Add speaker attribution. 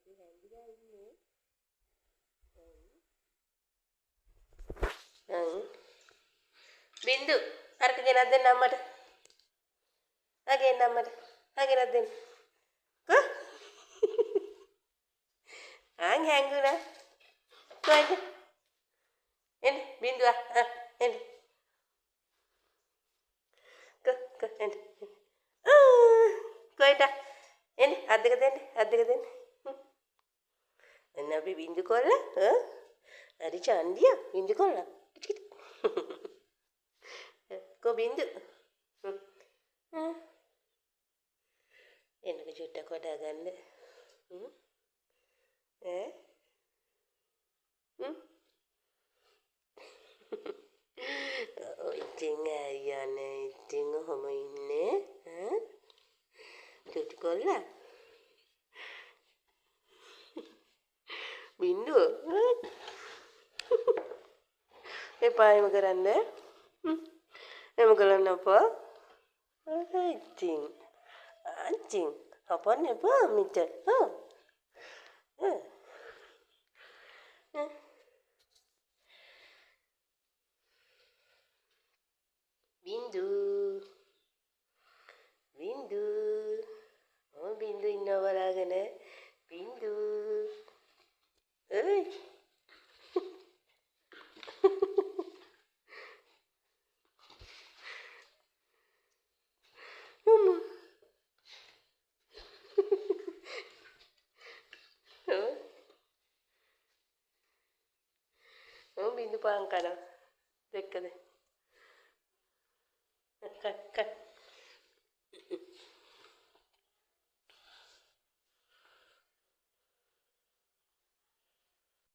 Speaker 1: අපි හැඳිලා ඉන්නේ. බින්දු අරක ගෙනත් දෙන්න අම්මට. අගේන්න අම්මට. අගෙනත් දෙන්න. කො? හැංගුණා. කොහෙද? එන්න බින්දු එන්න. කො එන්න. කොහෙද? එන්න අත් දෙක දෙන්න. අත් දෙක දෙන්න. එන්න අපි බින්දු කොල්ලා. හරි චන්දියා බින්දු කොල්ලා. කො බින්දු. එන්නක චුට්ටක් වඩා ගන්න. ඉතින් අයියානේ ඉතින් ඔහොම ඉන්නේ චුටි කොල්ලා බින්දුව එපා එහෙම කරන්න එහෙම කරන්න අපා ඉතින් හපන්න එපා මිට බින්දු බින්දු ඉන්නව බලාගෙන බින්දු ඔයි බින්දු පාන් කනවා දැක්කද?